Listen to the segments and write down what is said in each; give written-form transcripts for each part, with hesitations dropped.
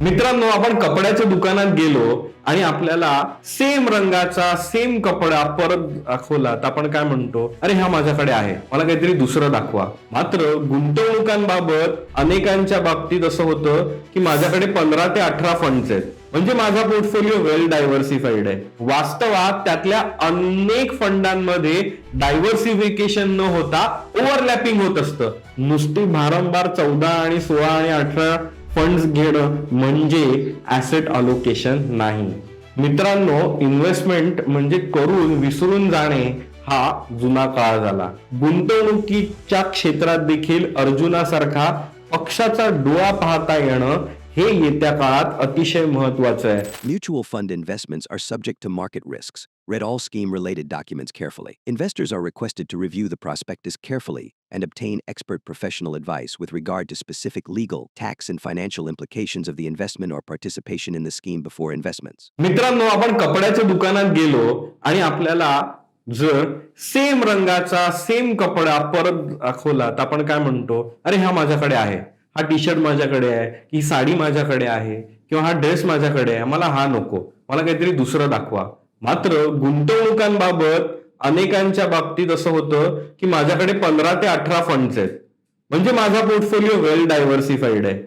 मित्रांनो, आपण कपड्याच्या दुकानात गेलो आणि आपल्याला सेम रंगाचा सेम कपडा परत दाखवला तर आपण काय म्हणतो, अरे हा माझ्याकडे आहे, मला काहीतरी दुसरं दाखवा. मात्र गुंतवणुकांबाबत अनेकांच्या बाबतीत असं होतं की माझ्याकडे 15 ते 18 फंड्स आहेत, म्हणजे माझा पोर्टफोलिओ वेल डायव्हर्सिफाईड आहे. वास्तवात त्यातल्या अनेक फंडांमध्ये डायव्हर्सिफिकेशन न होता ओव्हरलॅपिंग होत असतं. नुसती भारंभार 14 आणि 16 आणि 18 फंड्स घेणं म्हणजे ऍसेट अलोकेशन नाही. मित्रांनो, इन्व्हेस्टमेंट म्हणजे करून विसरून जाणे हा जुना काळ झाला. गुंतवणुकीच्या क्षेत्रात देखील अर्जुनासारखा पक्षाचा डोळा पाहता येणं हे येत्या काळात अतिशय महत्वाचं आहे. Mutual fund investments are subject to market risks. Read all scheme-related documents carefully. Investors are requested to review the prospectus carefully and obtain expert professional advice with regard to specific legal, tax, and financial implications of the investment or participation in the scheme before investments. मित्रांनो, आपण कपड्याच्या दुकानात गेलो आणि आपल्याला जर same रंगाचा same कपडा परत दाखवला तर आपण काय म्हणतो, अरे हा माझ्याकडे आहे, हा टी शर्ट माझ्याकडे आहे, ही साडी माझ्याकडे आहे, किंवा हा ड्रेस माझ्याकडे आहे, मला हा नको, मला काहीतरी दुसरं दाखवा. मात्र गुंतवणुकांबाबत अनेकांच्या बाबतीत असं होतं की माझ्याकडे 15 ते 18 फंड्स आहेत, म्हणजे माझा पोर्टफोलिओ वेल डायव्हर्सिफाईड आहे.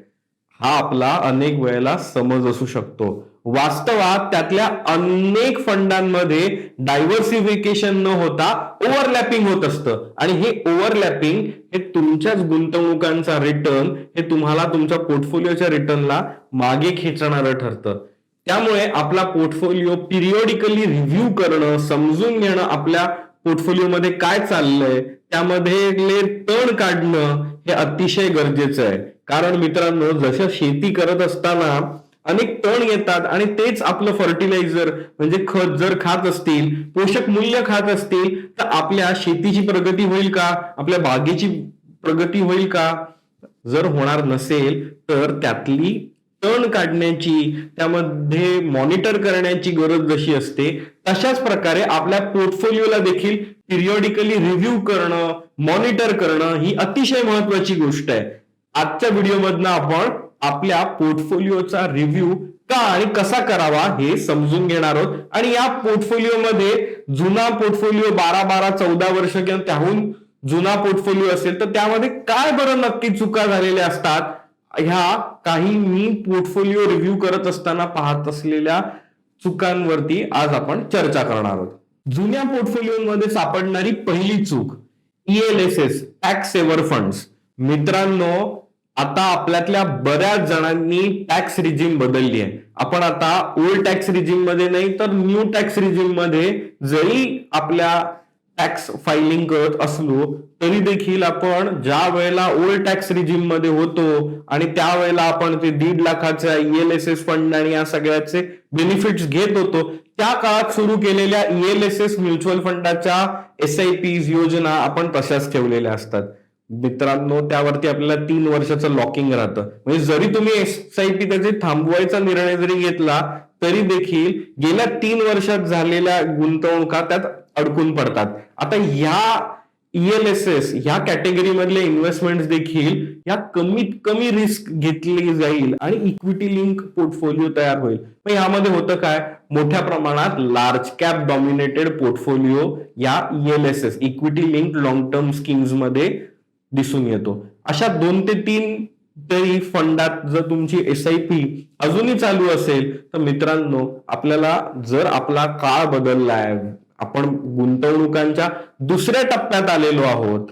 हा आपला अनेक वेळेला समज असू शकतो. वास्तवात त्यातल्या अनेक फंडांमध्ये डायव्हर्सिफिकेशन न होता ओव्हरलॅपिंग होत असतं, आणि हे ओव्हरलॅपिंग हे तुमच्याच गुंतवणुकांचा रिटर्न हे तुम्हाला तुमच्या पोर्टफोलिओच्या रिटर्नला मागे खेचणारं ठरतं. त्यामुळे आपला पोर्टफोलिओ पिरियोडिकली रिव्ह्यू करणं, समजून घेणं आपल्या पोर्टफोलिओमध्ये काय चाललंय त्यामध्ये तण काढणं हे अतिशय गरजेचं आहे. कारण मित्रांनो, जसं शेती करत असताना अनेक तण येतात आणि तेच आपलं फर्टिलायझर म्हणजे खत जर खात असतील, पोषक मूल्य खात असतील, तर आपल्या शेतीची प्रगती होईल का, आपल्या बागेची प्रगती होईल का? जर होणार नसेल तर त्यातली तण काढण्याची, त्यामध्ये मॉनिटर करण्याची गरज जशी असते, तशाच प्रकारे आपल्या पोर्टफोलिओला देखील पिरियोडिकली रिव्ह्यू करणं, मॉनिटर करणं ही अतिशय महत्वाची गोष्ट आहे. आजच्या व्हिडिओमधनं आपण आपल्या पोर्टफोलिओचा रिव्ह्यू का आणि कसा करावा हे समजून घेणार आहोत. आणि या पोर्टफोलिओमध्ये जुना पोर्टफोलिओ 12 14 वर्ष किंवा त्याहून जुना पोर्टफोलिओ असेल तर त्यामध्ये काय बरं नक्की चुका झालेल्या असतात, ह्या काही मी पोर्टफोलिओ रिव्ह्यू करत असताना पाहत असलेल्या चुकांवरती आज आपण चर्चा करणार आहोत. जुन्या पोर्टफोलिओमध्ये सापडणारी पहिली चूक, ELSS टॅक्स सेव्हर फंड्स. मित्रांनो, आता आपल्यातल्या बऱ्याच जणांनी टॅक्स रिजिम बदलली आहे. आपण आता ओल्ड टॅक्स रिजिम मध्ये नाही तर न्यू टॅक्स रिजिम मध्ये जरी आपल्या टॅक्स फायलिंग करत असलो तरी देखील आपण ज्या वेळेला ओल्ड टॅक्स रिजिम मध्ये होतो आणि त्यावेळेला आपण ते 1.5 लाखाच्या ELSS फंड आणि या सगळ्याचे बेनिफिट्स घेत होतो, त्या काळात सुरू केलेल्या ELSS म्युच्युअल फंडाच्या SIPs योजना आपण तशाच ठेवलेल्या असतात. मित्रांनो, त्यावरती आपल्याला 3 वर्षाचं लॉकिंग राहतं, म्हणजे जरी तुम्ही SIP त्याचे थांबवायचा निर्णय जरी घेतला तरी देखील गेल्या 3 वर्षात झालेल्या गुंतवणुका त्यात अडकून पडतात. आता ह्या ELSS ह्या कॅटेगरी मधले इन्व्हेस्टमेंट देखील या कमीत कमी रिस्क घेतली जाईल आणि इक्विटी लिंक पोर्टफोलिओ तयार होईल. पण यामध्ये होतं काय, मोठ्या प्रमाणात लार्ज कॅप डॉमिनेटेड पोर्टफोलिओ या ELSS equity link long term schemes मध्ये दिसून येतो. अशा 2 ते 3 तरी फंडात जर तुमची SIP अजूनही चालू असेल तर मित्रांनो, आपल्याला जर आपला काळ बदललाय, आपण गुंतवणुकांच्या दुसऱ्या टप्प्यात आलेलो आहोत,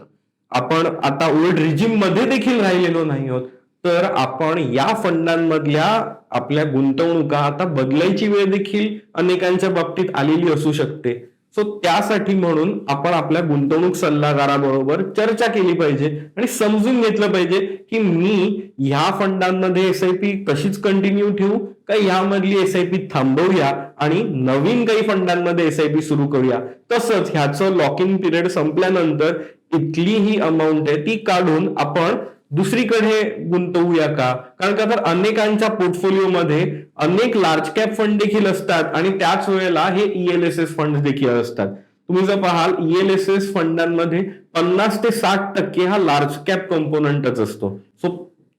आपण आता ओल्ड रिजिम मध्ये देखील राहिलेलो नाही आहोत, तर आपण या फंडांमधल्या आपल्या गुंतवणुका आता बदलायची वेळ देखील अनेकांच्या बाबतीत आलेली असू शकते. सो त्यासाठी म्हणून आपण आपल्या गुंतवणूक सल्लागाराबरोबर चर्चा केली पाहिजे आणि समजून घेतलं पाहिजे की मी ह्या फंडांमध्ये SIP तशीच कंटिन्यू ठेवू का, यामधली SIP थांबवूया आणि नवीन काही फंडांमध्ये SIP सुरू करूया. तसंच ह्याचं लॉकिंग पिरियड संपल्यानंतर इथली ही अमाऊंट आहे ती काढून आपण दुसरीकडे गुंतवूया का? कारण का तर अनेकांच्या पोर्टफोलिओमध्ये अनेक लार्ज कॅप फंड देखील असतात आणि त्याच वेळेला हे ELSS फंड देखील असतात. तुम्ही जर पाहाल ELSS फंडांमध्ये 50 ते 60% हा लार्ज कॅप कंपोनंटच असतो. सो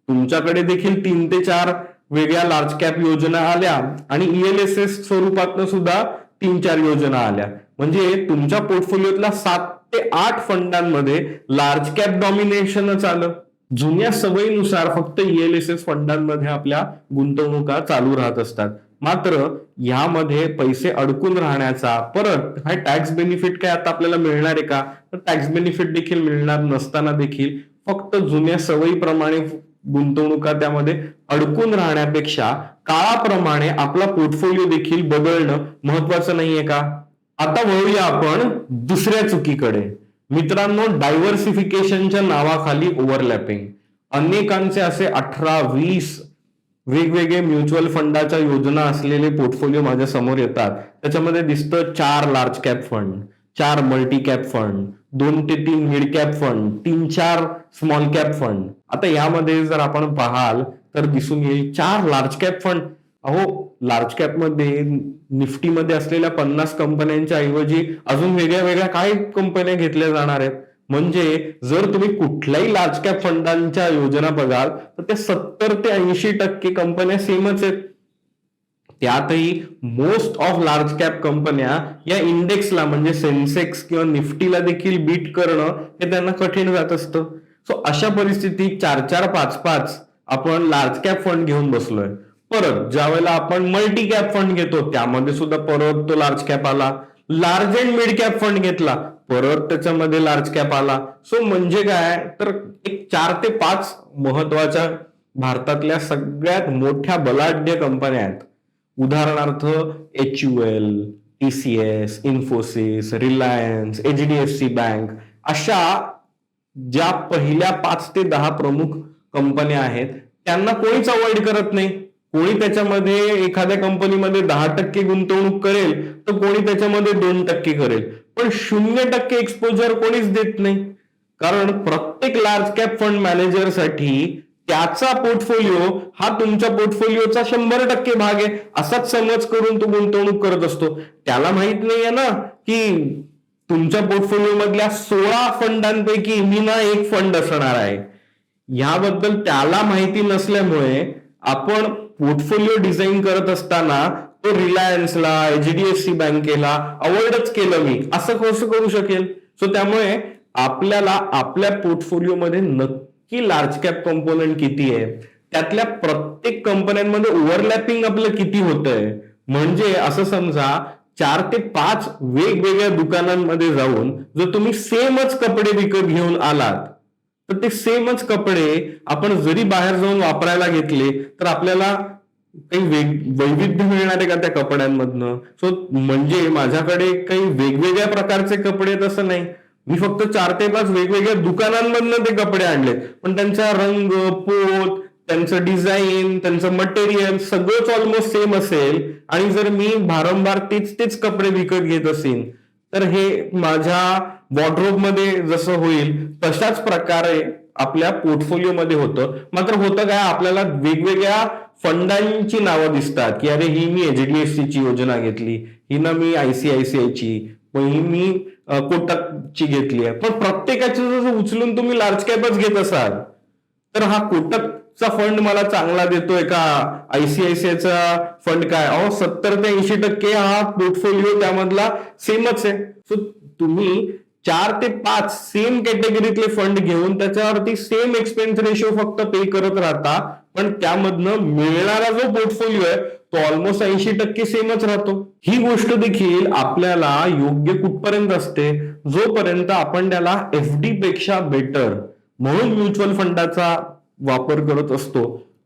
तुमच्याकडे देखील 3 ते 4 वेगळ्या लार्ज कॅप योजना आल्या आणि ELSS स्वरूपातनं सुद्धा 3-4 योजना आल्या. म्हणजे तुमच्या पोर्टफोलिओतल्या 7 ते 8 फंडांमध्ये लार्ज कॅप डॉमिनेशनच आलं. जुन्या सवयीनुसार फक्त ELSS फंडांमध्ये आपल्या गुंतवणुका चालू राहत असतात. मात्र यामध्ये पैसे अडकून राहण्याचा परत हा टॅक्स बेनिफिट काय आता आपल्याला मिळणार आहे का? तर टॅक्स बेनिफिट देखील मिळणार नसताना देखील फक्त जुन्या सवयीप्रमाणे गुंतवणुका त्यामध्ये अडकून राहण्यापेक्षा काळाप्रमाणे आपला पोर्टफोलिओ देखील बदलणं महत्वाचं नाहीये का? आता वळूया आपण दुसऱ्या चुकीकडे. मित्रांनो, डायव्हर्सिफिकेशनच्या नावाखाली ओव्हरलॅपिंग. अनेकांचे असे 18-20 वेगवेगळे म्युच्युअल फंडाच्या योजना असलेले पोर्टफोलिओ माझ्या समोर येतात. त्याच्यामध्ये दिसतं 4 large cap fund, 4 multi cap fund, 2 ते 3 mid cap fund, 3-4 small cap fund. आता यामध्ये जर आपण पाहाल तर दिसून येईल 4 लार्ज कॅप फंड. अहो, लार्ज कॅप मध्ये निफ्टीमध्ये असलेल्या 50 कंपन्यांच्या ऐवजी अजून वेगळ्या वेगळ्या काय कंपन्या घेतल्या जाणार आहेत? म्हणजे जर तुम्ही कुठल्याही लार्ज कॅप फंडांच्या योजना बघाल तर त्या 70 ते 80% कंपन्या सेमच आहेत. त्यातही मोस्ट ऑफ लार्ज कॅप कंपन्या या इंडेक्सला म्हणजे सेन्सेक्स किंवा निफ्टीला देखील बीट करणं हे त्यांना कठीण जात असतं. सो अशा परिस्थितीत 4-4, 5-5 आपण लार्ज कॅप फंड घेऊन बसलोय. परत ज्या वेळेला आपण मल्टी कॅप फंड घेतो त्यामध्ये सुद्धा परत तो लार्ज कॅप आला. Large and mid cap fund घेतला, परत त्याच्यामध्ये लार्ज कॅप आला. सो म्हणजे काय तर एक 4 ते 5 महत्वाच्या भारतातल्या सगळ्यात मोठ्या बलाढ्य कंपन्या आहेत. उदाहरणार्थ HUL, TCS, Infosys, Reliance, HDFC bank अशा ज्या पहिल्या 5 ते 10 प्रमुख कंपन्या आहेत त्यांना कोणीच अवॉइड करत नाही. कोणी त्याच्यामध्ये एखाद्या कंपनीमध्ये 10% गुंतवणूक करेल तर कोणी त्याच्यामध्ये 2% करेल, पण 0% एक्सपोजर कोणीच देत नाही. कारण प्रत्येक लार्ज कॅप फंड मॅनेजरसाठी त्याचा पोर्टफोलिओ हा तुमच्या पोर्टफोलिओचा 100% भाग आहे असाच समज करून तो गुंतवणूक करत असतो. त्याला माहित नाहीये ना की तुमच्या पोर्टफोलिओ मधल्या 16 फंडांपैकी मी ना एक फंड असणार आहे. याबद्दल त्याला माहिती नसल्यामुळे आपण पोर्टफोलिओ डिझाईन करत असताना तो रिलायन्सला, HDFC बँकेला अवॉइडच केलं मी, असं कसं करू शकेल? सो त्यामुळे आपल्याला आपल्या पोर्टफोलिओमध्ये नक्की लार्ज कॅप कंपोनंट किती आहे, त्यातल्या प्रत्येक कंपन्यांमध्ये ओव्हरलॅपिंग आपलं किती होतंय. म्हणजे असं समजा 4 ते 5 वेगवेगळ्या दुकानांमध्ये जाऊन जर तुम्ही सेमच कपडे विकत घेऊन आलात तर ते सेमच कपडे आपण जरी बाहेर जाऊन वापरायला घेतले तर आपल्याला काही वैविध्य मिळणार आहे का त्या कपड्यांमधनं? सो म्हणजे माझ्याकडे काही वेगवेगळ्या प्रकारचे कपडे आहेत असं नाही. मी फक्त 4 ते 5 वेगवेगळ्या दुकानांमधनं ते कपडे आणले, पण त्यांचा रंग, पोत, त्यांचं डिझाईन, त्यांचं मटेरियल सगळंच ऑलमोस्ट सेम असेल आणि जर मी वारंवार तेच कपडे विकत घेत असेल तर हे माझ्या वॉर्डरोब मध्ये जसं होईल तशाच प्रकारे आपल्या पोर्टफोलिओ मध्ये होतं. मात्र होतं काय, आपल्याला वेगवेगळ्या फंडांची नावं दिसतात की अरे ही मी HDFC ची योजना घेतली, ही ना मी ICICI ची, ही मी कोटकची घेतली आहे. पण प्रत्येकाची जर उचलून तुम्ही लार्ज कॅपच घेत असाल तर हा कोटकचा फंड मला चांगला देतोय का ICICIचा फंड काय? 70 ते 80% हा पोर्टफोलिओ त्यामधला सेमच आहे. सो तुम्ही 4 ते 5 सेम कॅटेगरीतले फंड घेऊन त्याच्यावरती सेम एक्सपेन्स रेशो फक्त पे करत राहता, पण त्यामधनं मिळणारा जो पोर्टफोलिओ आहे तो ऑलमोस्ट 80% सेमच राहतो. ही गोष्ट देखील आपल्याला योग्य कुठपर्यंत असते, जोपर्यंत आपण त्याला FD पेक्षा बेटर म्हणून म्युच्युअल फंडाचा वापर करत असतो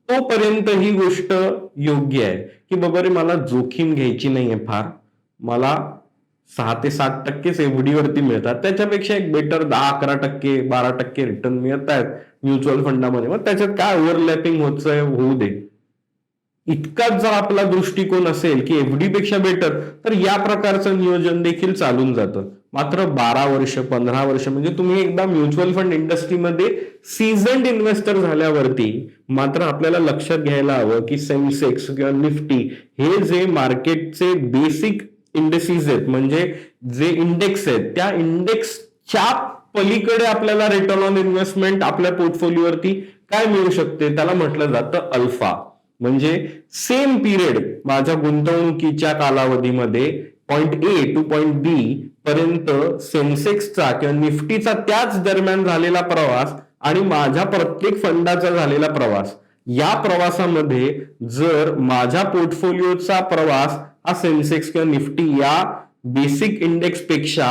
तोपर्यंत ही गोष्ट योग्य आहे की बाबा रे मला जोखीम घ्यायची नाहीये फार, मला 6 ते 7% FD वरती मिळतात, त्याच्यापेक्षा एक बेटर 10-11%, 12% रिटर्न मिळत आहेत म्युच्युअल फंडामध्ये. मग त्याच्यात काय ओव्हरलॅपिंग होऊ दे. इतकाच जर आपला दृष्टिकोन असेल की FD पेक्षा बेटर तर या प्रकारचं नियोजन देखील चालून जातं. मात्र 12 वर्ष 15 वर्ष म्हणजे तुम्ही एकदा म्युच्युअल फंड इंडस्ट्रीमध्ये सीझन्ड इन्व्हेस्टर झाल्यावरती मात्र आपल्याला लक्षात घ्यायला हवं की सेन्सेक्स किंवा निफ्टी हे जे मार्केटचे बेसिक इंडेक्सेस आहेत, म्हणजे जे इंडेक्स आहेत, त्या इंडेक्सच्या पलीकडे आपल्याला रिटर्न ऑन इन्व्हेस्टमेंट आपल्या पोर्टफोलिओवरती काय मिळू शकते त्याला म्हटलं जातं अल्फा. म्हणजे सेम पिरियड माझ्या गुंतवणुकीच्या कालावधीमध्ये पॉइंट ए टू पॉइंट बी पर्यंत सेन्सेक्सचा किंवा निफ्टीचा त्याच दरम्यान झालेला प्रवास आणि माझ्या प्रत्येक फंडाचा झालेला प्रवास, या प्रवासामध्ये जर माझ्या पोर्टफोलिओचा प्रवास हा सेन्सेक्स किंवा निफ्टी या बेसिक इंडेक्स पेक्षा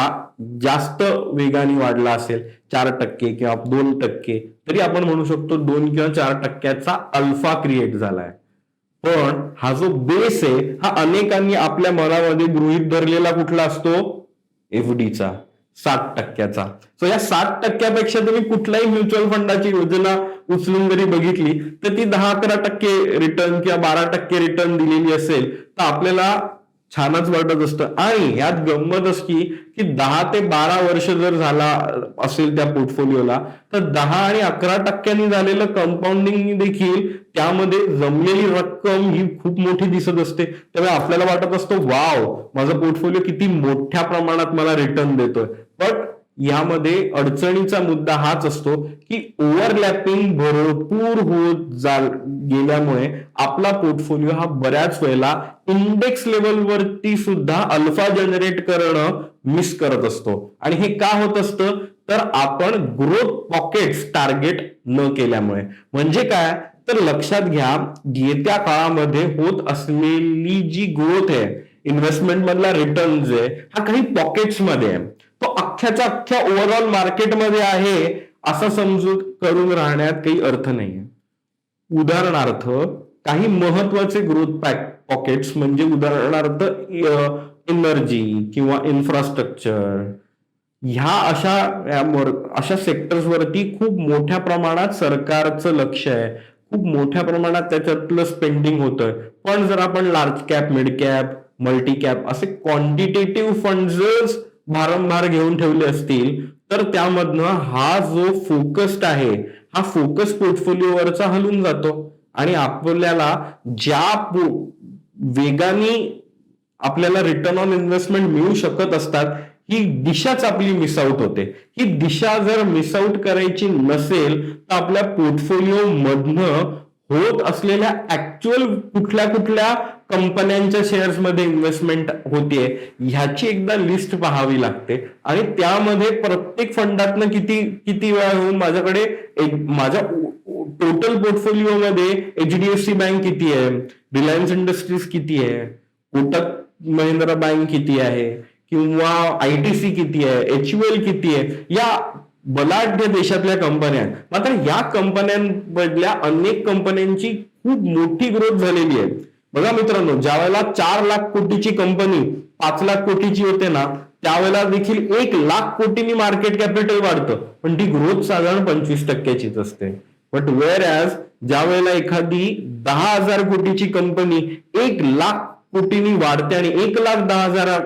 जास्त वेगाने वाढला असेल, 4% किंवा 2%, तरी आपण म्हणू शकतो 2 किंवा 4%चा अल्फा क्रिएट झालाय. पण हा जो बेस आहे हा अनेकांनी आपल्या मनामध्ये गृहीत धरलेला कुठला असतो? एफडीचा, 7%चा. सो या 7%पेक्षा तुम्ही कुठल्याही म्युच्युअल फंडाची योजना उचलून जरी बघितली तर ती 10-11% रिटर्न किंवा 12% रिटर्न दिलेली असेल तर आपल्याला छानच वाटत असतं. आणि यात गंमत असती की 10 ते 12 वर्ष जर झाला असेल त्या पोर्टफोलिओला तर 10 आणि 11% झालेलं कंपाऊंडिंग देखील त्यामध्ये जमलेली रक्कम ही खूप मोठी दिसत असते. त्यामुळे आपल्याला वाटत असतं वाव, माझा पोर्टफोलिओ किती मोठ्या प्रमाणात मला रिटर्न देतोय. बट यामध्ये अडचणीचा मुद्दा हाच असतो की ओव्हरलॅपिंग भरपूर होत गेल्यामुळे आपला पोर्टफोलिओ हा बऱ्याच वेळेला इंडेक्स लेवलवरती सुद्धा अल्फा जनरेट करणं मिस करत असतो. आणि हे का होत असतं तर आपण ग्रोथ पॉकेट्स टार्गेट न केल्यामुळे. म्हणजे काय तर लक्षात घ्या, येत्या काळामध्ये होत असलेली जी ग्रोथ आहे, इन्व्हेस्टमेंट मधला रिटर्न आहे, हा काही पॉकेट्स मध्ये आहे. तो अख्ख्याच्या अख्ख्या ओव्हरऑल मार्केटमध्ये आहे असं समजूत करून राहण्यात काही अर्थ नाहीये. उदाहरणार्थ काही महत्वाचे ग्रोथ पॉकेट्स म्हणजे उदाहरणार्थ एनर्जी किंवा इन्फ्रास्ट्रक्चर, ह्या अशा सेक्टर्सवरती खूप मोठ्या प्रमाणात सरकारचं लक्ष आहे, खूप मोठ्या प्रमाणात त्याच्यातलं स्पेंडिंग होतंय. पण जर आपण large cap, mid cap, multi cap असे क्वांटिटेटिव्ह फंड्स भारंभार घेऊन ठेवले असतील तर त्यामधनं हा जो फोकस्ड आहे हा फोकस पोर्टफोलिओवरचा हलून जातो. आणि आपल्याला ज्या वेगाने आपल्याला रिटर्न ऑन इन्व्हेस्टमेंट मिळू शकत असतात ही दिशाच आपली मिस आउट होते. ही दिशा जर मिस आउट करायची नसेल तर आपल्या पोर्टफोलिओ मधनं होत असलेल्या ऍक्च्युअल कुठल्या कुठल्या कंपन्यांच्या शेअर्स मध्ये इन्व्हेस्टमेंट होतीये ह्याची एकदा लिस्ट पाहावी लागते. आणि त्यामध्ये प्रत्येक फंडातनं किती वेळा होऊन माझ्याकडे माझ्या टोटल पोर्टफोलिओ मध्ये एचडीएफसी बँक किती आहे, रिलायन्स इंडस्ट्रीज किती आहे, कोटक महिंद्रा बँक किती आहे, किंवा आयटीसी किती आहे, एचयूएल किती आहे, या बलाढ्य देशातल्या कंपन्या आहेत. मात्र या कंपन्यांमधल्या अनेक कंपन्यांची खूप मोठी ग्रोथ झालेली आहे. बघा मित्रांनो, ज्या वेळेला 4 लाख कोटीची कंपनी 5 लाख कोटीची होते ना त्यावेळेला देखील 1 लाख कोटींनी मार्केट कॅपिटल वाढतं, पण ती ग्रोथ साधारण 25%चीच असते. बट वेअर ॲज ज्या वेळेला एखादी 10,000 कोटीची कंपनी 1 लाख कोटींनी वाढते आणि 1,10,000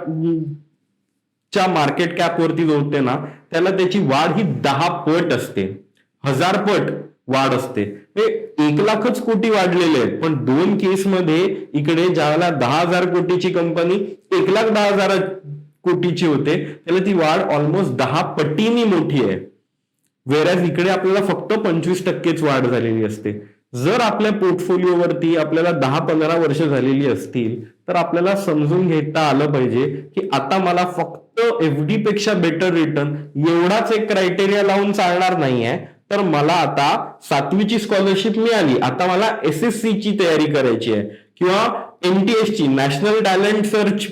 च्या मार्केट कॅप वरती जोडते ना त्याला त्याची वाढ ही 10 पट असते, 1000 पट वाढ असते. 1 लाखच कोटी वाढलेले आहेत, पण 2 केसमध्ये इकडे ज्यावेळेला 10,000 कोटीची कंपनी 1,10,000 कोटीची होते त्याला ती वाढ ऑलमोस्ट 10 पटींनी मोठी आहे. वेरॅज इकडे आपल्याला फक्त 25%च वाढ झालेली असते. जर आपल्या पोर्टफोलिओवरती आपल्याला 10-15 वर्ष झालेली असतील तर आपल्याला समजून घेता आलं पाहिजे की आता मला फक्त एफडी पेक्षा बेटर रिटर्न एवढाच एक क्रायटेरिया लावून चालणार नाहीये. तर मला आता 7वीची स्कॉलरशिप मिळाली, आता मला एसएससी ची तयारी करायची आहे किंवा एनटीएस ची नॅशनल टॅलेंट सर्च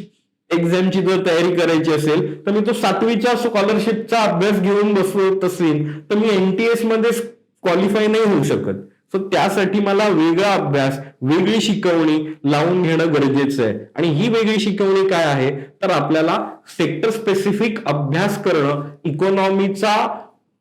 एक्झामची जर तयारी करायची असेल तर मी तो 7वीच्या स्कॉलरशिपचा अभ्यास घेऊन बसत असेल तर मी एनटीएस मध्ये क्वालिफाय नाही होऊ शकत. सो त्यासाठी मला वेगळा अभ्यास, वेगळी शिकवणी लावून घेणं गरजेचं आहे. आणि ही वेगळी शिकवणी काय आहे तर आपल्याला सेक्टर स्पेसिफिक अभ्यास करणं, इकॉनॉमीचा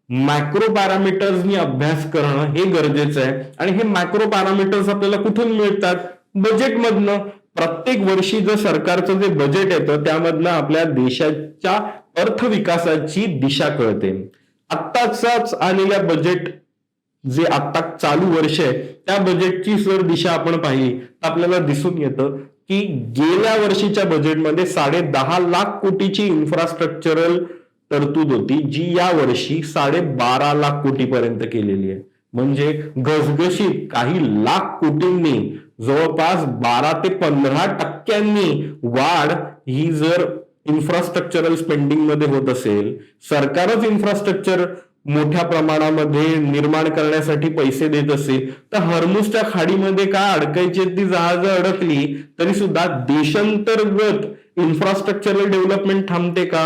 मॅक्रो पॅरामीटर्सनी अभ्यास करणं हे गरजेचं आहे. आणि हे मॅक्रो पॅरामीटर्स आपल्याला कुठून मिळतात? बजेटमधनं. प्रत्येक वर्षी जर सरकारचं जे बजेट येतं त्यामधनं आपल्या देशाच्या अर्थविकासाची दिशा कळते. आत्ताच आलेल्या बजेट जे आता चालू वर्ष आहे त्या बजेटची जर दिशा आपण पाहिली तर आपल्याला दिसून येतं की गेल्या वर्षीच्या बजेटमध्ये 10.5 लाख कोटीची इन्फ्रास्ट्रक्चरल तरतूद होती जी या वर्षी 12.5 लाख कोटीपर्यंत केलेली आहे. म्हणजे घसघशीत काही लाख कोटींनी जवळपास 12 ते 15% वाढ ही जर इन्फ्रास्ट्रक्चरल स्पेंडिंग मध्ये होत असेल, सरकारच इन्फ्रास्ट्रक्चर मोठ्या प्रमाणामध्ये निर्माण करण्यासाठी पैसे देत असेल, तर हर्मुसच्या खाडीमध्ये काय अडकायची ती जहाजं अडकली तरी सुद्धा देशांतर्गत इन्फ्रास्ट्रक्चरल डेव्हलपमेंट थांबते का?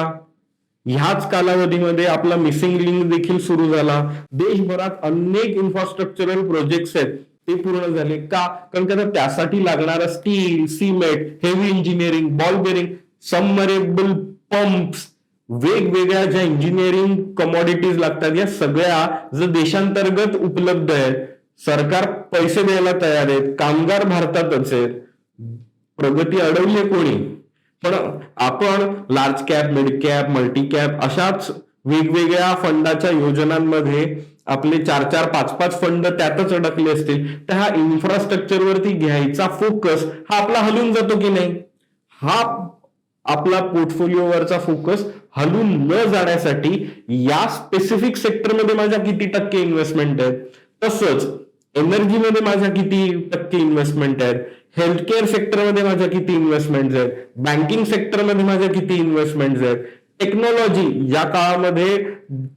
ह्याच कालावधीमध्ये आपला मिसिंग लिंक देखील सुरू झाला. देशभरात अनेक इन्फ्रास्ट्रक्चरल प्रोजेक्ट्स आहेत ते पूर्ण झाले का? कारण का त्यासाठी लागणारा steel, cement, heavy engineering, ball bearing, submersible pumps, वेगवेगळ्या ज्या इंजिनिअरिंग कमॉडिटीज लागतात या सगळ्या जर देशांतर्गत उपलब्ध आहेत, सरकार पैसे द्यायला तयार आहेत, कामगार भारतातच आहेत, प्रगती अडवली कोणी? पण आपण large cap, mid cap, multi cap अशाच वेगवेगळ्या फंडाच्या योजनांमध्ये आपले 4-4, 5-5 फंड त्यातच अडकले असतील, तर हा इन्फ्रास्ट्रक्चरवरती घ्यायचा फोकस हा आपला हलून जातो की नाही? हा आपला पोर्टफोलिओवरचा फोकस हलून न जाण्यासाठी या स्पेसिफिक सेक्टरमध्ये माझ्या किती टक्के इन्व्हेस्टमेंट आहेत, तसंच एनर्जीमध्ये माझ्या किती टक्के इन्व्हेस्टमेंट आहेत, हेल्थकेअर सेक्टरमध्ये माझ्या किती इन्व्हेस्टमेंट आहेत, बँकिंग सेक्टरमध्ये माझ्या किती इन्व्हेस्टमेंट आहेत, टेक्नॉलॉजी या काळामध्ये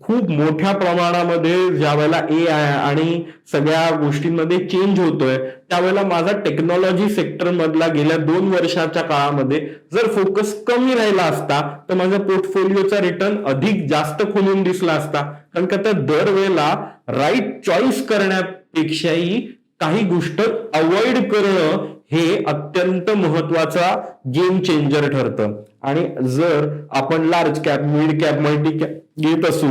खूप मोठ्या प्रमाणामध्ये ज्या वेळेला AI आणि सगळ्या गोष्टींमध्ये चेंज होतोय, त्यावेळेला माझा टेक्नॉलॉजी सेक्टर मधला गेल्या 2 वर्षाच्या काळामध्ये जर फोकस कमी राहिला असता तर माझ्या पोर्टफोलिओचा रिटर्न अधिक जास्त खोलून दिसला असता. कारण का त्या दरवेळेला राईट चॉईस करण्यापेक्षाही काही गोष्ट अवॉइड करणं हे अत्यंत महत्वाचा गेम चेंजर ठरतं. आणि जर आपण large cap, mid cap, multi cap घेत असू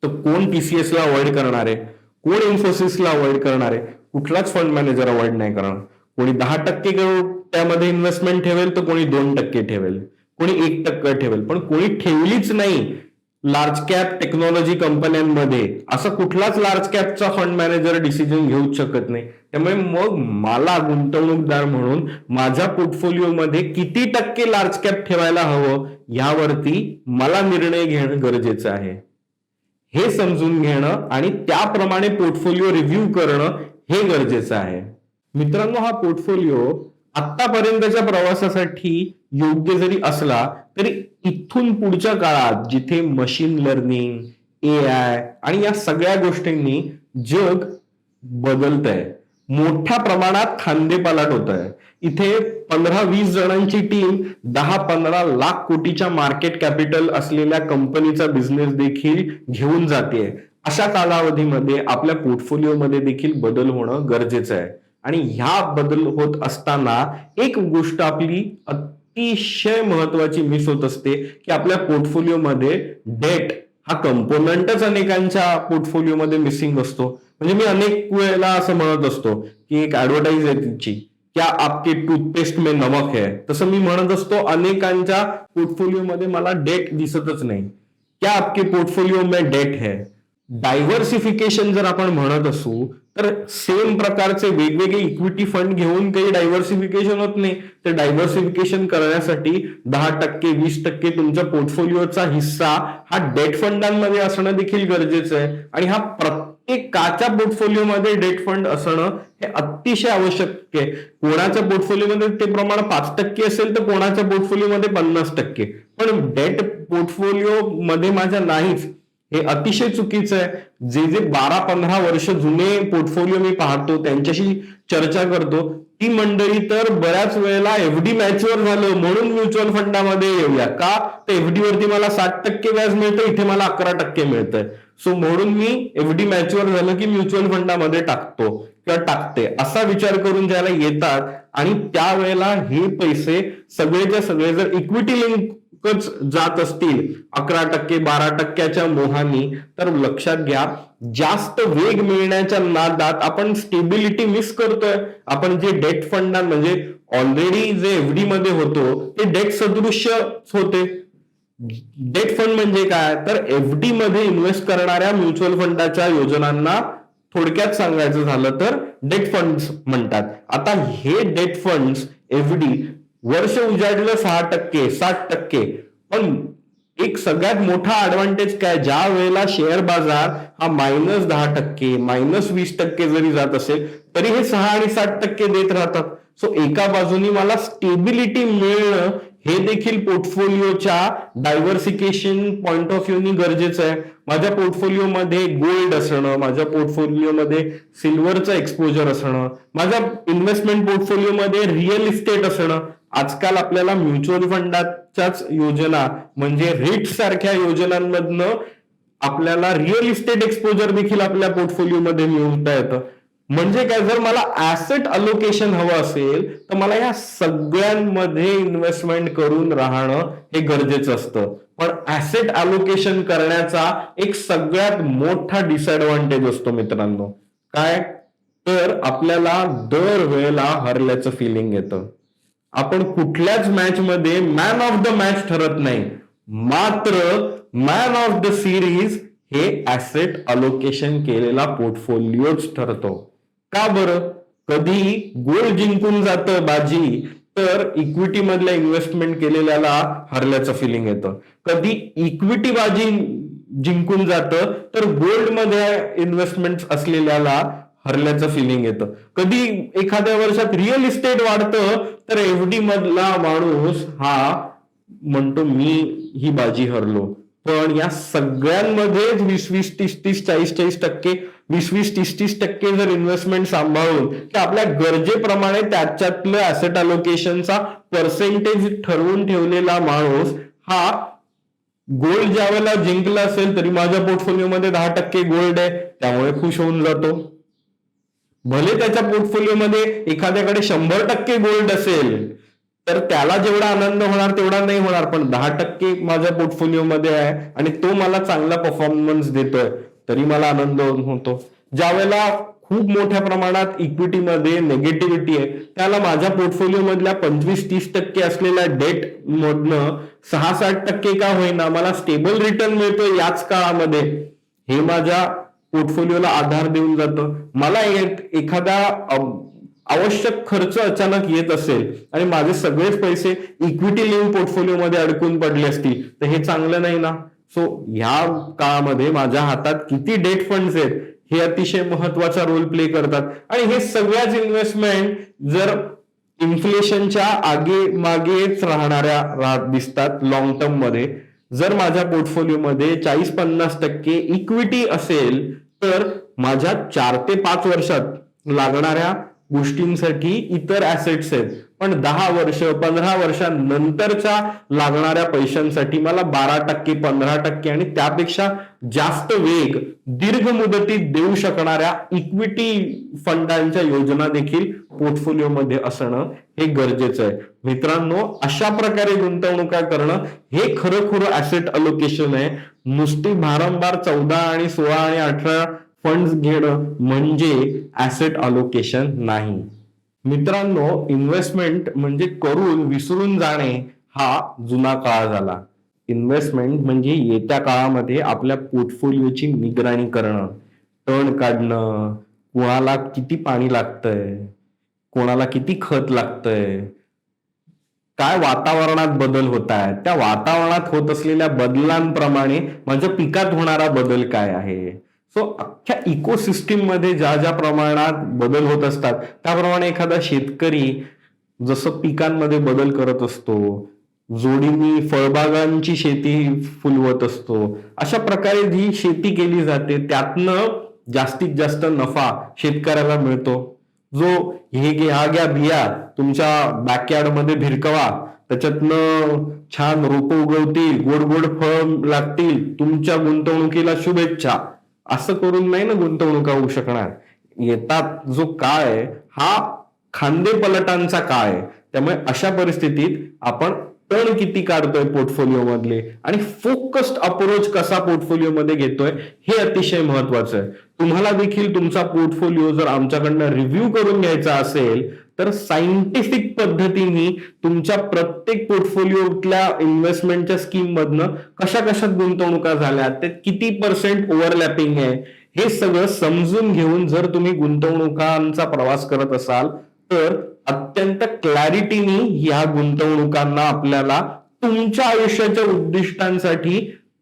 तर कोण TCS ला अवॉइड करणार आहे, कोण इन्फोसिसला अवॉइड करणार आहे? कुठलाच फंड मॅनेजर अवॉइड नाही करणार. कोणी 10% त्यामध्ये इन्व्हेस्टमेंट ठेवेल तर कोणी 2% ठेवेल, कोणी 1% ठेवेल, पण कोणी ठेवलीच नाही लार्ज कॅप टेक्नॉलॉजी कंपन्यांमध्ये असं कुठलाच large captcha fund manager decision घेऊच शकत नाही. त्यामुळे मग मला गुंतवणूकदार म्हणून माझ्या पोर्टफोलिओमध्ये किती टक्के लार्ज कॅप ठेवायला हवं यावरती मला निर्णय घेणं गरजेचं आहे. हे समजून घेणं आणि त्याप्रमाणे पोर्टफोलिओ रिव्ह्यू करणं हे गरजेचं आहे. मित्रांनो, हा पोर्टफोलिओ आतापर्यंतच्या प्रवासासाठी योग्य जरी असला तरी इथून पुढच्या काळात जिथे मशीन लर्निंग, AI आणि या सगळ्या गोष्टींनी जग बदलत आहे, मोठ्या प्रमाणात खांदेपालट होत आहे. इथे 15-20 जणांची टीम 10-15 लाख कोटीच्या मार्केट कॅपिटल असलेल्या कंपनीचा बिझनेस देखील घेऊन जाते. अशा कालावधीमध्ये आपल्या पोर्टफोलिओमध्ये देखील बदल होणं गरजेचं आहे. आणि ह्या बदल होत असताना एक गोष्ट आपली अतिशय महत्वाची मिस होत असते की आपल्या पोर्टफोलिओमध्ये डेट हा कंपोनंटच अनेकांच्या पोर्टफोलिओमध्ये मिसिंग असतो. म्हणजे मी अनेक वेळेला असं म्हणत असतो की एक ऍडव्हर्टाईज आहे तिची, क्या आपके टूथपेस्ट में नमक है, तसं मी म्हणत असतो अनेकांच्या पोर्टफोलिओमध्ये मला डेट दिसतच नाही. क्या आपके पोर्टफोलिओ में डेट है? डायव्हर्सिफिकेशन जर आपण म्हणत असू तर सेम प्रकारचे वेगवेगळे इक्विटी फंड घेऊन काही डायव्हर्सिफिकेशन होत नाही. तर डायव्हर्सिफिकेशन करण्यासाठी 10%, 20% तुमच्या पोर्टफोलिओचा हिस्सा हा डेट फंडांमध्ये असणं देखील गरजेचं आहे. आणि हा प्रत्येकाच्या पोर्टफोलिओमध्ये डेट फंड असणं हे अतिशय आवश्यक आहे. कोणाच्या पोर्टफोलिओमध्ये ते प्रमाण 5% असेल तर कोणाच्या पोर्टफोलिओमध्ये 50%, पण डेट पोर्टफोलिओ मध्ये माझ्या नाहीच, हे अतिशय चुकीचं आहे. जे 12-15 वर्ष जुने पोर्टफोलिओ मी पाहतो, त्यांच्याशी चर्चा करतो, ती मंडळी तर बऱ्याच वेळेला FD मॅच्युअर झालं म्हणून म्युच्युअल फंडामध्ये येऊया का, तर FD वरती मला 60% व्याज मिळतं, इथे मला 11% मिळतंय. सो म्हणून मी FD मॅच्युअर झालं की म्युच्युअल फंडामध्ये टाकतो किंवा टाकते असा विचार करून ज्याला येतात आणि त्यावेळेला हे पैसे सगळेच्या सगळे जर इक्विटी लिंक जात असतील 11%, 12%च्या मोहानी, तर लक्षात घ्या जास्त वेग मिळण्याच्या नादात आपण स्टेबिलिटी मिस करतोय. आपण जे डेट फंडां म्हणजे ऑलरेडी जे FD मध्ये होतो ते डेट सदृश्य होते. डेट फंड म्हणजे काय, तर FD मध्ये इन्व्हेस्ट करणाऱ्या म्युच्युअल फंडाच्या योजनांना थोडक्यात सांगायचं झालं तर डेट फंड्स म्हणतात. आता हे डेट फंड्स FD वर्ष उजाडलं 6%, 7%, पण एक सगळ्यात मोठा ऍडव्हान्टेज काय, ज्या वेळेला शेअर बाजार हा -10%, -20% जरी जात असेल तरी हे 6 आणि 7% देत राहतात. सो एका बाजूनी मला स्टेबिलिटी मिळणं हे देखील पोर्टफोलिओच्या डायव्हर्सिफिकेशन पॉइंट ऑफ व्ह्यूनी गरजेचं आहे. माझ्या पोर्टफोलिओमध्ये गोल्ड असणं, माझ्या पोर्टफोलिओमध्ये सिल्वरचं एक्सपोजर असणं, माझ्या इन्व्हेस्टमेंट पोर्टफोलिओमध्ये रिअल इस्टेट असणं. आजकाल आपल्याला म्युच्युअल फंडाच्याच योजना म्हणजे रिट सारख्या योजनांमधनं आपल्याला रिअल इस्टेट एक्सपोजर देखील आपल्या पोर्टफोलिओमध्ये मिळवता येतं. म्हणजे काय, जर मला ऍसेट अलोकेशन हवं असेल तर मला या सगळ्यांमध्ये इन्व्हेस्टमेंट करून राहणं हे गरजेचं असतं. पण ऍसेट अलोकेशन करण्याचा एक सगळ्यात मोठा डिसएडव्हान्टेज असतो मित्रांनो. काय तर आपल्याला दर वेळेला हरल्याचं फिलिंग येतं. आपण कुठल्याच मॅच मध्ये मॅन ऑफ द मॅच ठरत नाही, मात्र मॅन ऑफ द सिरीज हे ऍसेट अलोकेशन केलेला पोर्टफोलिओच ठरतो. का बरं? कधी गोल्ड जिंकून जातं बाजी तर इक्विटी मधल्या इन्व्हेस्टमेंट केलेल्याला हरल्याचं फिलिंग येतं. कधी इक्विटी बाजी जिंकून जातं तर गोल्ड मध्ये इन्व्हेस्टमेंट असलेल्याला हरल्याचं फिलिंग येतं. कधी एखाद्या वर्षात रिअल इस्टेट वाढतं तर एफडी मधला माणूस हा म्हणतो मी ही बाजी हरलो. पण या सगळ्यांमध्येच 20-20, 30-30, 40-40%, 20-20, 30-30% जर इन्व्हेस्टमेंट सांभाळून की आपल्या गरजेप्रमाणे त्याच्यातलं ऍसेट अलोकेशनचा पर्सेंटेज ठरवून ठेवलेला माणूस हा गोल्ड ज्या वेळेला जिंकला असेल तरी माझ्या पोर्टफोलिओमध्ये 10% गोल्ड आहे त्यामुळे खुश होऊन जातो. भले त्याच्या पोर्टफोलिओमध्ये एखाद्याकडे 100% गोल्ड असेल तर त्याला जेवढा आनंद होणार तेवढा नाही होणार, पण 10% माझ्या पोर्टफोलिओमध्ये आहे आणि तो मला चांगला परफॉर्मन्स देतोय तरी मला आनंद होतो. ज्या वेळेला खूप मोठ्या प्रमाणात इक्विटीमध्ये नेगेटिव्हिटी आहे त्याला माझ्या पोर्टफोलिओ मधल्या 25-30% असलेल्या डेट मधनं 6-7% का होईना मला स्टेबल रिटर्न मिळतोय याच काळामध्ये, हे माझ्या पोर्टफोलिओला आधार देऊन जातं. मला एखादा आवश्यक खर्च अचानक येत असेल आणि माझे सगळेच पैसे इक्विटी लिंक पोर्टफोलिओमध्ये अडकून पडले असतील तर हे चांगलं नाही ना. सो ह्या काळामध्ये माझ्या हातात किती डेट फंड्स आहेत हे अतिशय महत्वाचा रोल प्ले करतात. आणि हे सगळ्याच इन्व्हेस्टमेंट जर इन्फ्लेशनच्या आगे मागेच राहणाऱ्या दिसतात लॉंग टर्म मध्ये. जर माझ्या पोर्टफोलिओमध्ये 40-50% इक्विटी असेल तर माझ्या 4 ते 5 वर्षात लागणाऱ्या गोष्टींसाठी इतर ऍसेट्स आहेत, पण 10 वर्ष 15 वर्षांनंतरच्या लागणाऱ्या पैशांसाठी मला 12%, 15% आणि त्यापेक्षा जास्त वेग दीर्घ मुदतीत देऊ शकणाऱ्या इक्विटी फंडांच्या योजना देखील पोर्टफोलिओमध्ये असणं हे गरजेचं आहे. मित्रांनो, अशा प्रकारे गुंतवणुका करणं हे खरोखर ऍसेट अलोकेशन आहे. नुसती भारंभार 14 आणि 16 आणि 18 फंड्स घेणं म्हणजे ऍसेट अलोकेशन नाही. मित्रांनो, इन्व्हेस्टमेंट म्हणजे करून विसरून जाणे हा जुना काळ झाला. इन्व्हेस्टमेंट म्हणजे येत्या काळामध्ये आपल्या पोर्टफोलिओची निगराणी करणं, तण काढणं, कोणाला किती पाणी लागतंय, कोणाला किती खत लागतंय, काय वातावरणात बदल होत आहेत, त्या वातावरणात होत असलेल्या बदलांप्रमाणे माझ्या पिकात होणारा बदल काय आहे. सो अख्ख्या इकोसिस्टीम मध्ये ज्या ज्या प्रमाणात बदल होत असतात त्याप्रमाणे एखादा शेतकरी जसं पिकांमध्ये बदल करत असतो, जोडीनी फळबागांची शेती फुलवत असतो, अशा प्रकारे जी शेती केली जाते त्यातनं जास्तीत जास्त नफा शेतकऱ्याला मिळतो. जो ह्या घ्या बिया तुमच्या बॅकयार्ड मध्ये भिरकवा, त्याच्यातनं छान रोपं उगवतील, गोड गोड फळ लागतील, तुमच्या गुंतवणुकीला शुभेच्छा, असं करून नाही ना गुंतवणुका होऊ शकणार. येतात जो काळ आहे हा खांदेपलटांचा काळ आहे. त्यामुळे अशा परिस्थितीत आपण टर्न किती काढतोय पोर्टफोलिओ मधले आणि फोकस्ड अप्रोच कसा पोर्टफोलिओ मध्ये घेतोय हे अतिशय महत्वाचं आहे. तुम्हाला देखील तुमचा पोर्टफोलिओ जर आमच्याकडनं रिव्ह्यू करून घ्यायचा असेल तर सायंटिफिक पद्धतीने तुमच्या प्रत्येक पोर्टफोलिओतल्या इन्व्हेस्टमेंटच्या स्कीम मधनं कशा कशात गुंतवणुका झाल्या, ते किती % ओव्हरलॅपिंग आहे, हे सगळं समजून घेऊन जर तुम्ही गुंतवणुकांचा प्रवास करत असाल तर अत्यंत क्लॅरिटीनी या गुंतवणुकांना आपल्याला तुमच्या आयुष्याच्या उद्दिष्टांसाठी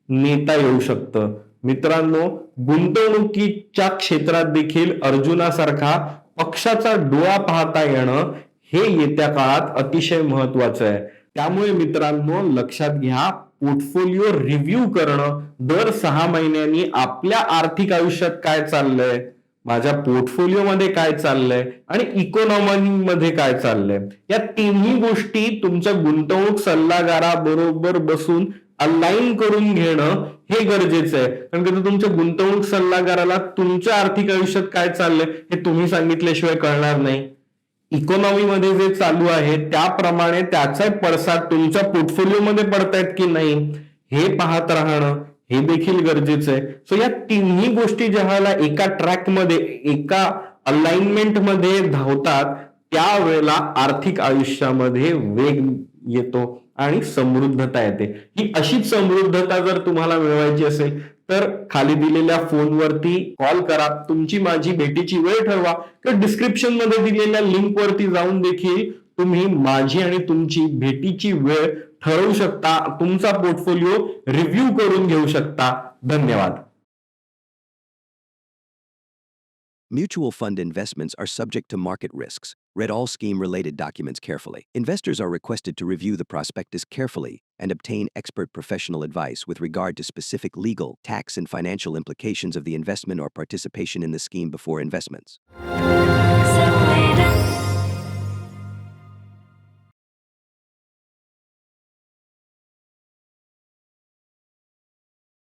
नेता येऊ शकतं. मित्रांनो, गुंतवणुकीच्या क्षेत्रात देखील अर्जुनासारखा पक्षाचा डोळा पाहता येणं हे येत्या काळात अतिशय महत्वाचं आहे. त्यामुळे मित्रांनो, लक्षात घ्या, पोर्टफोलिओ रिव्ह्यू करणं, दर 6 महिन्यांनी आपल्या आर्थिक आयुष्यात काय चाललंय, माझ्या पोर्टफोलिओमध्ये काय चाललंय आणि इकॉनॉमीमध्ये काय चाललंय, या तिन्ही गोष्टी तुमच्या गुंतवणूक सल्लागाराबरोबर बसून अलाइन करून घेणं हे गरजेचं आहे. कारण की तुमच्या गुंतवणूक सल्लागाराला तुमच्या आर्थिक आयुष्यात काय चाललंय हे तुम्ही सांगितल्याशिवाय कळणार नाही. इकॉनॉमीमध्ये जे चालू आहे त्याप्रमाणे त्याचा पडसाद तुमच्या पोर्टफोलिओमध्ये पडतायत की नाही हे पाहत राहणं हे देखील गरजेचं आहे. सो या तिन्ही गोष्टी जेव्हा एका ट्रॅकमध्ये, एका अलाइनमेंट मध्ये धावतात, त्यावेळेला आर्थिक आयुष्यामध्ये वेग येतो आणि समृद्धता येते. ही अशीच समृद्धता जर तुम्हाला मिळवायची असेल तर खाली दिलेल्या फोनवरती कॉल करा, तुमची माझी भेटीची वेळ ठरवा किंवा डिस्क्रिप्शन मध्ये दिलेल्या लिंक वरती जाऊन देखील तुम्ही माझी आणि तुमची भेटीची वेळ ठरवू शकता, तुमचा पोर्टफोलिओ रिव्ह्यू करून घेऊ शकता. धन्यवाद. Mutual fund investments are subject to market risks. Read all scheme-related documents carefully. Investors are requested to review the prospectus carefully and obtain expert professional advice with regard to specific legal, tax, and financial implications of the investment or participation in the scheme before investments.